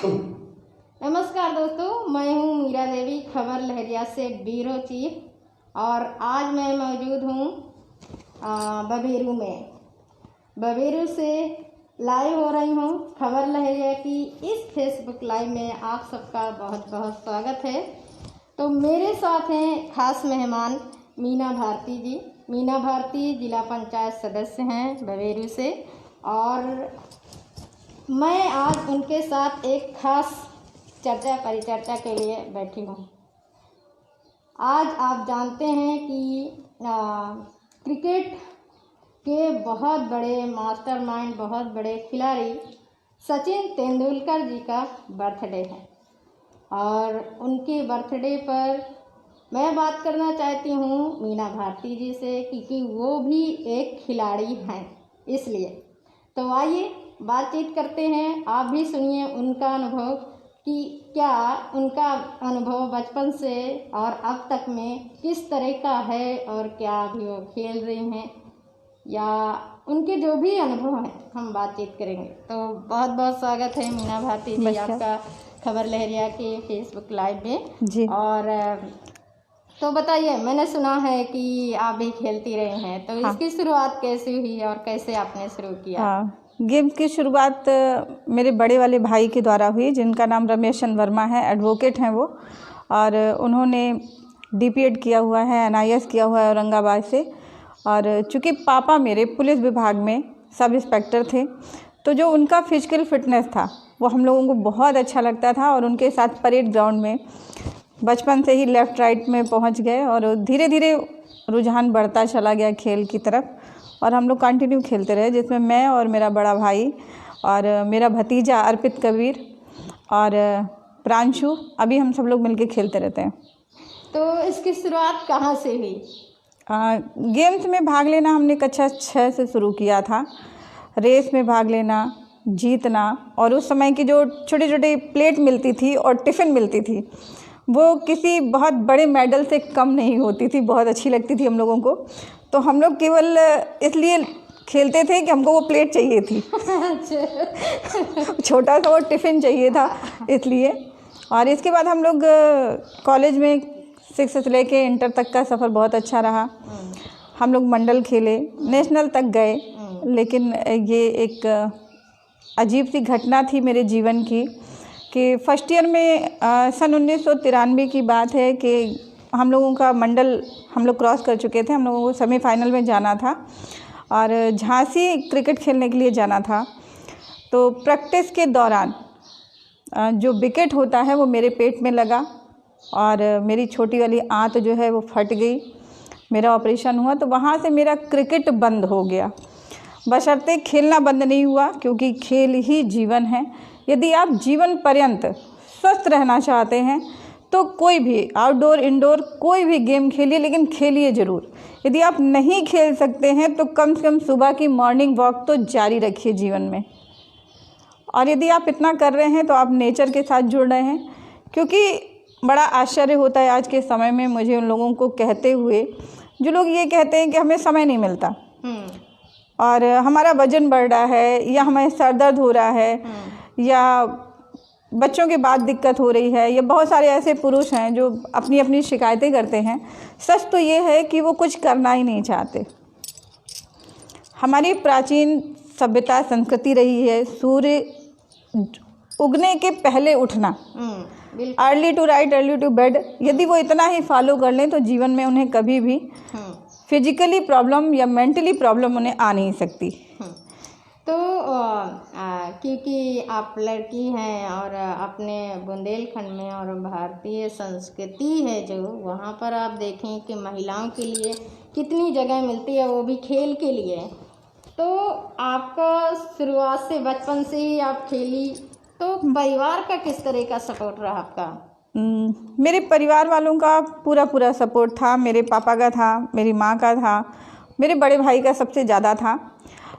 नमस्कार दोस्तों, मैं हूँ मीरा देवी, खबर लहरिया से ब्यूरो चीफ। और आज मैं मौजूद हूँ बबेरू में। बबेरू से लाइव हो रही हूँ खबर लहरिया की इस फेसबुक लाइव में आप सबका बहुत बहुत स्वागत है। तो मेरे साथ हैं खास मेहमान मीना भारती जी। मीना भारती जिला पंचायत सदस्य हैं बबेरू से, और मैं आज उनके साथ एक खास परिचर्चा के लिए बैठी हूँ। आज आप जानते हैं कि क्रिकेट के बहुत बड़े मास्टरमाइंड, बहुत बड़े खिलाड़ी सचिन तेंदुलकर जी का बर्थडे है, और उनके बर्थडे पर मैं बात करना चाहती हूँ मीना भारती जी से, क्योंकि वो भी एक खिलाड़ी हैं। इसलिए तो आइए बातचीत करते हैं। आप भी सुनिए उनका अनुभव कि क्या उनका अनुभव बचपन से और अब तक में किस तरह का है, और क्या अभी वो खेल रही हैं, या उनके जो भी अनुभव हैं हम बातचीत करेंगे। तो बहुत बहुत स्वागत है मीना भारती जी आपका खबर लहरिया के फेसबुक लाइव में जी। और तो बताइए, मैंने सुना है कि आप भी खेलती रहे हैं, तो इसकी शुरुआत कैसे हुई और कैसे आपने शुरू किया? गेम की शुरुआत मेरे बड़े वाले भाई के द्वारा हुई, जिनका नाम रमेश वर्मा है, एडवोकेट हैं वो, और उन्होंने डीपीएड किया हुआ है, एनआईएस किया हुआ है औरंगाबाद से। और चूँकि पापा मेरे पुलिस विभाग में सब इंस्पेक्टर थे, तो जो उनका फिजिकल फिटनेस था वो हम लोगों को बहुत अच्छा लगता था, और उनके साथ परेड ग्राउंड में बचपन से ही लेफ़्ट राइट में पहुंच गए, और धीरे धीरे रुझान बढ़ता चला गया खेल की तरफ, और हम लोग कंटिन्यू खेलते रहे, जिसमें मैं और मेरा बड़ा भाई और मेरा भतीजा अर्पित कबीर और प्रांशु, अभी हम सब लोग मिलके खेलते रहते हैं। तो इसकी शुरुआत कहाँ से हुई? गेम्स में भाग लेना हमने कक्षा 6 से शुरू किया था। रेस में भाग लेना, जीतना, और उस समय की जो छोटे छोटे प्लेट मिलती थी और टिफ़िन मिलती थी, वो किसी बहुत बड़े मेडल से कम नहीं होती थी, बहुत अच्छी लगती थी हम लोगों को। तो हम लोग केवल इसलिए खेलते थे कि हमको वो प्लेट चाहिए थी छोटा सा वो टिफ़िन चाहिए था, इसलिए। और इसके बाद हम लोग कॉलेज में 6 से लेके इंटर तक का सफ़र बहुत अच्छा रहा। हम लोग मंडल खेले, नेशनल तक गए, लेकिन ये एक अजीब सी घटना थी मेरे जीवन की कि फर्स्ट ईयर में सन 1993 की बात है कि हम लोगों का मंडल हम लोग क्रॉस कर चुके थे। हम लोगों को सेमीफाइनल में जाना था और झांसी क्रिकेट खेलने के लिए जाना था। तो प्रैक्टिस के दौरान जो विकेट होता है वो मेरे पेट में लगा, और मेरी छोटी वाली आंत जो है वो फट गई। मेरा ऑपरेशन हुआ, तो वहाँ से मेरा क्रिकेट बंद हो गया। बशर्ते खेलना बंद नहीं हुआ, क्योंकि खेल ही जीवन है। यदि आप जीवन पर्यंत स्वस्थ रहना चाहते हैं तो कोई भी आउटडोर इंडोर कोई भी गेम खेलिए, लेकिन खेलिए ज़रूर। यदि आप नहीं खेल सकते हैं तो कम से कम सुबह की मॉर्निंग वॉक तो जारी रखिए जीवन में। और यदि आप इतना कर रहे हैं तो आप नेचर के साथ जुड़ रहे हैं, क्योंकि बड़ा आश्चर्य होता है आज के समय में मुझे उन लोगों को कहते हुए जो लोग ये कहते हैं कि हमें समय नहीं मिलता, और हमारा वजन बढ़ रहा है, या हमें सर दर्द हो रहा है, या बच्चों के बाद दिक्कत हो रही है, या बहुत सारे ऐसे पुरुष हैं जो अपनी अपनी शिकायतें करते हैं। सच तो ये है कि वो कुछ करना ही नहीं चाहते। हमारी प्राचीन सभ्यता संस्कृति रही है सूर्य उगने के पहले उठना, early to right early to bed. यदि वो इतना ही फॉलो कर लें तो जीवन में उन्हें कभी भी फिजिकली प्रॉब्लम या मेंटली प्रॉब्लम उन्हें आ नहीं सकती। तो क्योंकि आप लड़की हैं और अपने बुंदेलखंड में और भारतीय संस्कृति है जो, वहाँ पर आप देखें कि महिलाओं के लिए कितनी जगह मिलती है, वो भी खेल के लिए। तो आपका शुरुआत से बचपन से ही आप खेली, तो परिवार का किस तरह का सपोर्ट रहा आपका? मेरे परिवार वालों का पूरा सपोर्ट था। मेरे पापा का था, मेरी माँ का था, मेरे बड़े भाई का सबसे ज़्यादा था।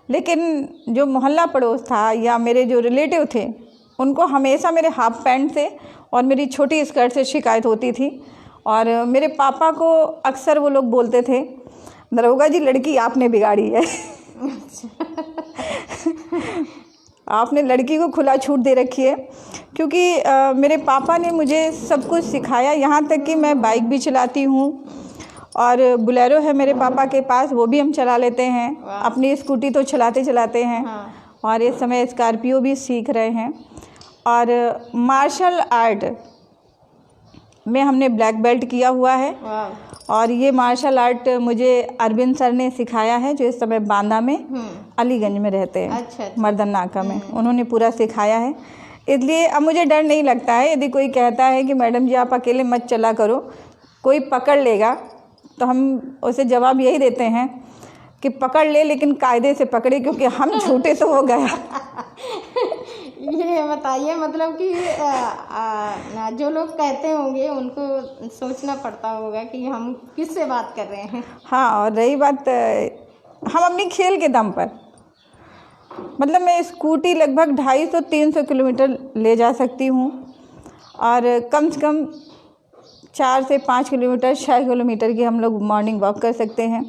लेकिन जो मोहल्ला पड़ोस था या मेरे जो रिलेटिव थे, उनको हमेशा मेरे हाफ पैंट से और मेरी छोटी स्कर्ट से शिकायत होती थी। और मेरे पापा को अक्सर वो लोग बोलते थे, दरोगा जी लड़की आपने बिगाड़ी है आपने लड़की को खुला छूट दे रखी है। क्योंकि मेरे पापा ने मुझे सब कुछ सिखाया, यहाँ तक कि मैं बाइक भी चलाती हूँ और बुलेरो है मेरे पापा के पास, वो भी हम चला लेते हैं। अपनी स्कूटी तो चलाते चलाते हैं। और इस समय स्कॉर्पियो भी सीख रहे हैं। और मार्शल आर्ट में हमने ब्लैक बेल्ट किया हुआ है। और ये मार्शल आर्ट मुझे अरविंद सर ने सिखाया है, जो इस समय बांदा में अलीगंज में रहते हैं। अच्छा। मर्दन नाका में उन्होंने पूरा सिखाया है। इसलिए अब मुझे डर नहीं लगता है। यदि कोई कहता है कि मैडम जी आप अकेले मत चला करो, कोई पकड़ लेगा, तो हम उसे जवाब यही देते हैं कि पकड़ ले, लेकिन कायदे से पकड़े, क्योंकि हम छूटे तो वो गया। ये बताइए, मतलब कि जो लोग कहते होंगे उनको सोचना पड़ता होगा कि हम किससे बात कर रहे हैं। हाँ, और रही बात हम अपनी खेल के दम पर, मतलब मैं स्कूटी लगभग 250-300 किलोमीटर ले जा सकती हूँ और कम से कम 4 से 5 किलोमीटर 6 किलोमीटर की हम लोग मॉर्निंग वॉक कर सकते हैं।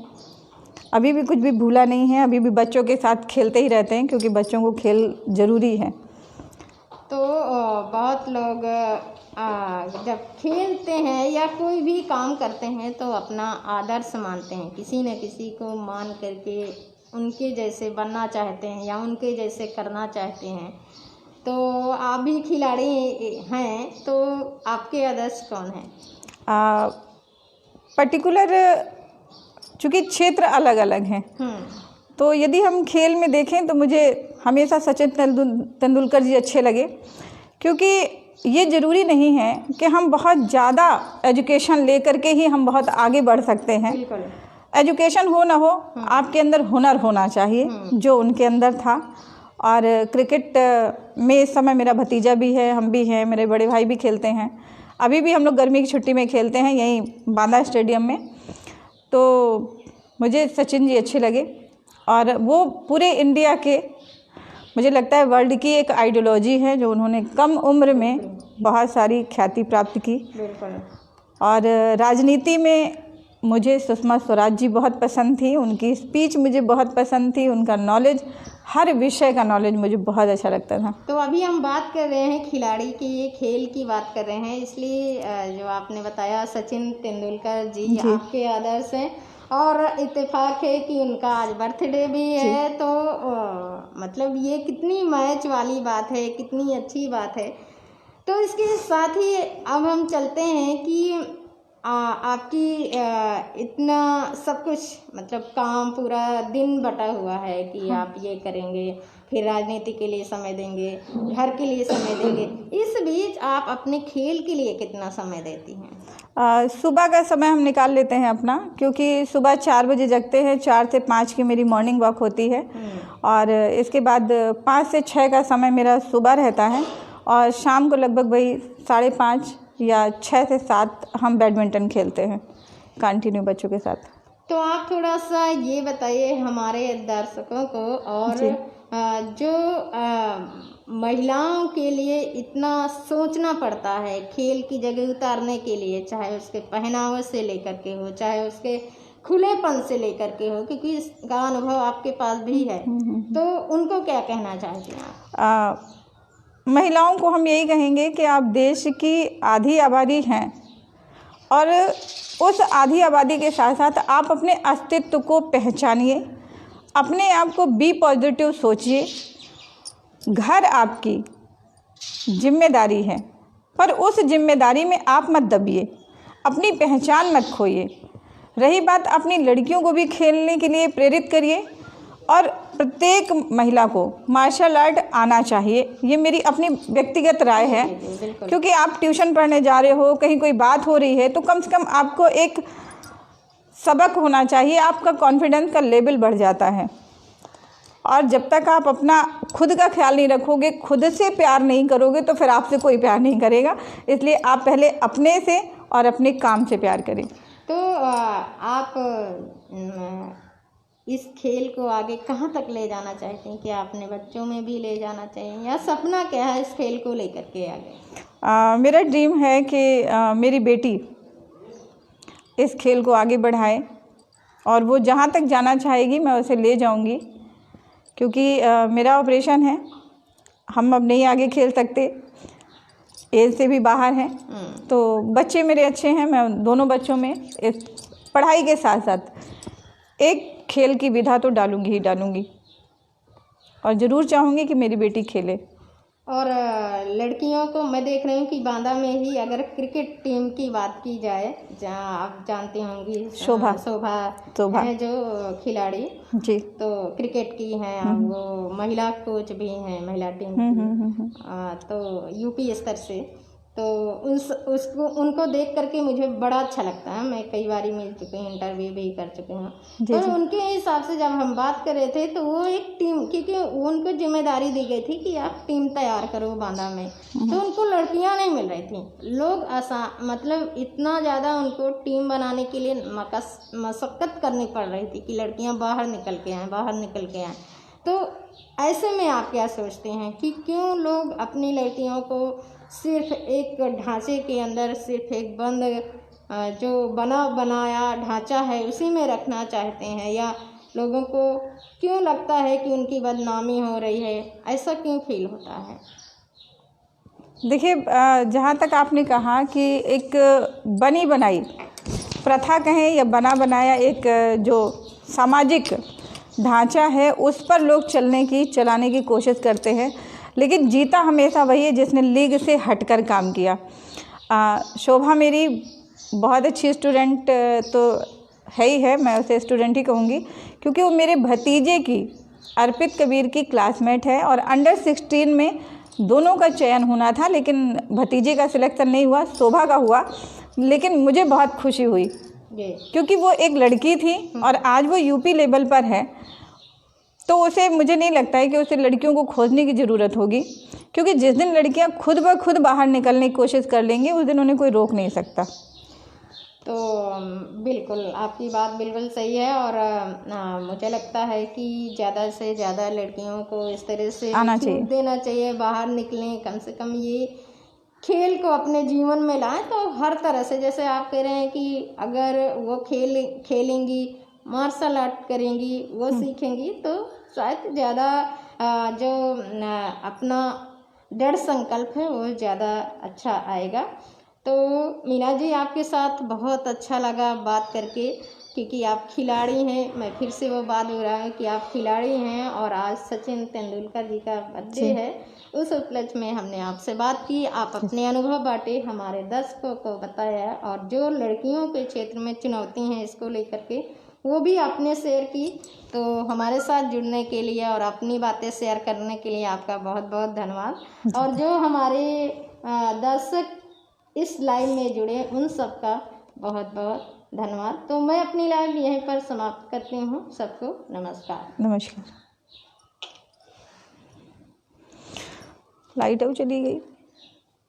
अभी भी कुछ भी भूला नहीं है, अभी भी बच्चों के साथ खेलते ही रहते हैं, क्योंकि बच्चों को खेल ज़रूरी है। तो बहुत लोग जब खेलते हैं या कोई भी काम करते हैं तो अपना आदर्श मानते हैं, किसी न किसी को मान करके उनके जैसे बनना चाहते हैं या उनके जैसे करना चाहते हैं। तो आप भी खिलाड़ी हैं, तो आपके आदर्श कौन हैं? पर्टिकुलर चूँकि क्षेत्र अलग अलग हैं, तो यदि हम खेल में देखें तो मुझे हमेशा सचिन तेंदुलकर जी अच्छे लगे, क्योंकि ये ज़रूरी नहीं है कि हम बहुत ज़्यादा एजुकेशन लेकर के ही हम बहुत आगे बढ़ सकते हैं। एजुकेशन हो ना हो, आपके अंदर हुनर होना चाहिए, जो उनके अंदर था। और क्रिकेट में इस समय मेरा भतीजा भी है, हम भी हैं, मेरे बड़े भाई भी खेलते हैं। अभी भी हम लोग गर्मी की छुट्टी में खेलते हैं यहीं बांदा स्टेडियम में। तो मुझे सचिन जी अच्छे लगे और वो पूरे इंडिया के, मुझे लगता है वर्ल्ड की एक आइडियोलॉजी है, जो उन्होंने कम उम्र में बहुत सारी ख्याति प्राप्त की। और राजनीति में मुझे सुषमा स्वराज जी बहुत पसंद थी, उनकी स्पीच मुझे बहुत पसंद थी, उनका नॉलेज, हर विषय का नॉलेज मुझे बहुत अच्छा लगता था। तो अभी हम बात कर रहे हैं खिलाड़ी की, खेल की बात कर रहे हैं, इसलिए जो आपने बताया सचिन तेंदुलकर जी आपके आदर्श हैं और इत्तेफाक है कि उनका आज बर्थडे भी है। तो मतलब ये कितनी मैच वाली बात है, कितनी अच्छी बात है। तो इसके साथ ही अब हम चलते हैं कि आपकी इतना सब कुछ, मतलब काम पूरा दिन बटा हुआ है कि आप ये करेंगे, फिर राजनीति के लिए समय देंगे, घर के लिए समय देंगे, इस बीच आप अपने खेल के लिए कितना समय देती हैं? सुबह का समय हम निकाल लेते हैं अपना, क्योंकि सुबह 4 बजे जगते हैं, 4 से 5 की मेरी मॉर्निंग वॉक होती है। और इसके बाद 5 से 6 का समय मेरा सुबह रहता है और शाम को लगभग वही 5:30 या 6 से 7 हम बैडमिंटन खेलते हैं कंटिन्यू बच्चों के साथ। तो आप थोड़ा सा ये बताइए हमारे दर्शकों को, और जो महिलाओं के लिए इतना सोचना पड़ता है खेल की जगह उतारने के लिए, चाहे उसके पहनावे से लेकर के हो, चाहे उसके खुलेपन से लेकर के हो, क्योंकि इसका अनुभव आपके पास भी है, तो उनको क्या कहना चाहते हैं आप? महिलाओं को हम यही कहेंगे कि आप देश की आधी आबादी हैं और उस आधी आबादी के साथ साथ आप अपने अस्तित्व को पहचानिए, अपने आप को बी पॉजिटिव सोचिए। घर आपकी जिम्मेदारी है, पर उस जिम्मेदारी में आप मत दबिए, अपनी पहचान मत खोइए। रही बात, अपनी लड़कियों को भी खेलने के लिए प्रेरित करिए और प्रत्येक महिला को मार्शल आर्ट आना चाहिए। ये मेरी अपनी व्यक्तिगत राय है, क्योंकि आप ट्यूशन पढ़ने जा रहे हो, कहीं कोई बात हो रही है, तो कम से कम आपको एक सबक होना चाहिए, आपका कॉन्फिडेंस का लेवल बढ़ जाता है। और जब तक आप अपना खुद का ख्याल नहीं रखोगे, खुद से प्यार नहीं करोगे, तो फिर आपसे कोई प्यार नहीं करेगा। इसलिए आप पहले अपने से और अपने काम से प्यार करें। तो आप इस खेल को आगे कहाँ तक ले जाना चाहते हैं? क्या अपने बच्चों में भी ले जाना चाहिए, या सपना क्या है इस खेल को लेकर के आगे? मेरा ड्रीम है कि मेरी बेटी इस खेल को आगे बढ़ाए और वो जहाँ तक जाना चाहेगी मैं उसे ले जाऊँगी, क्योंकि मेरा ऑपरेशन है, हम अब नहीं आगे खेल सकते। एज से भी बाहर हैं। तो बच्चे मेरे अच्छे हैं। मैं दोनों बच्चों में पढ़ाई के साथ साथ एक खेल की विधा तो डालूंगी ही डालूंगी, और ज़रूर चाहूँगी कि मेरी बेटी खेले। और लड़कियों को मैं देख रही हूँ कि बांदा में ही अगर क्रिकेट टीम की बात की जाए, जहाँ आप जानती होंगी शोभा है जो खिलाड़ी जी, तो क्रिकेट की हैं, वो महिला कोच भी हैं महिला टीम की, तो यूपी स्तर से। तो उनको देख करके मुझे बड़ा अच्छा लगता है। मैं कई बार मिल चुकी हूँ, इंटरव्यू भी कर चुकी हूँ। तो उनके हिसाब से जब हम बात कर रहे थे तो वो एक टीम, क्योंकि उनको जिम्मेदारी दी गई थी कि आप टीम तैयार करो बांदा में, तो उनको लड़कियां नहीं मिल रही थी। लोग मतलब इतना ज़्यादा उनको टीम बनाने के लिए मशक्क़त करनी पड़ रही थी कि लड़कियाँ बाहर निकल के आएँ। तो ऐसे में आप क्या सोचते हैं कि क्यों लोग अपनी लड़कियों को सिर्फ एक ढांचे के अंदर, सिर्फ एक बंद जो बनाया ढांचा है उसी में रखना चाहते हैं, या लोगों को क्यों लगता है कि उनकी बदनामी हो रही है? ऐसा क्यों फील होता है? देखिए, जहाँ तक आपने कहा कि एक बनी बनाई प्रथा कहें या बना बनाया एक जो सामाजिक ढांचा है उस पर लोग चलाने की कोशिश करते हैं, लेकिन जीता हमेशा वही है जिसने लीग से हटकर काम किया। शोभा मेरी बहुत अच्छी स्टूडेंट तो है ही है, मैं उसे स्टूडेंट ही कहूँगी, क्योंकि वो मेरे भतीजे की अर्पित कबीर की क्लासमेट है। और अंडर 16 में दोनों का चयन होना था, लेकिन भतीजे का सिलेक्शन नहीं हुआ, शोभा का हुआ। लेकिन मुझे बहुत खुशी हुई क्योंकि वो एक लड़की थी और आज वो यूपी लेवल पर है। तो उसे, मुझे नहीं लगता है कि उसे लड़कियों को खोजने की ज़रूरत होगी, क्योंकि जिस दिन लड़कियां खुद ब खुद बाहर निकलने की कोशिश कर लेंगी उस दिन उन्हें कोई रोक नहीं सकता। तो बिल्कुल आपकी बात बिल्कुल सही है। और मुझे लगता है कि ज़्यादा से ज़्यादा लड़कियों को इस तरह से छूट देना चाहिए, बाहर निकलें, कम से कम ये खेल को अपने जीवन में लाएं। तो हर तरह से, जैसे आप कह रहे हैं कि अगर वो खेलेंगी, मार्शल आर्ट करेंगी, वो सीखेंगी, तो शायद ज़्यादा जो अपना दृढ़ संकल्प है वो ज़्यादा अच्छा आएगा। तो मीना जी, आपके साथ बहुत अच्छा लगा बात करके, क्योंकि आप खिलाड़ी हैं। मैं फिर से वो बात हो रहा है कि आप खिलाड़ी हैं और आज सचिन तेंदुलकर जी का बर्थडे है। उस उपलक्ष्य में हमने आपसे बात की, आप अपने अनुभव बांटे, हमारे दर्शकों को बताया, और जो लड़कियों के क्षेत्र में चुनौती हैं इसको लेकर के वो भी आपने शेयर की। तो हमारे साथ जुड़ने के लिए और अपनी बातें शेयर करने के लिए आपका बहुत बहुत धन्यवाद। और जो हमारे दर्शक इस लाइव में जुड़े उन सबका बहुत बहुत धन्यवाद। तो मैं अपनी लाइव यहीं पर समाप्त करती हूँ। सबको नमस्कार। लाइट चली गई।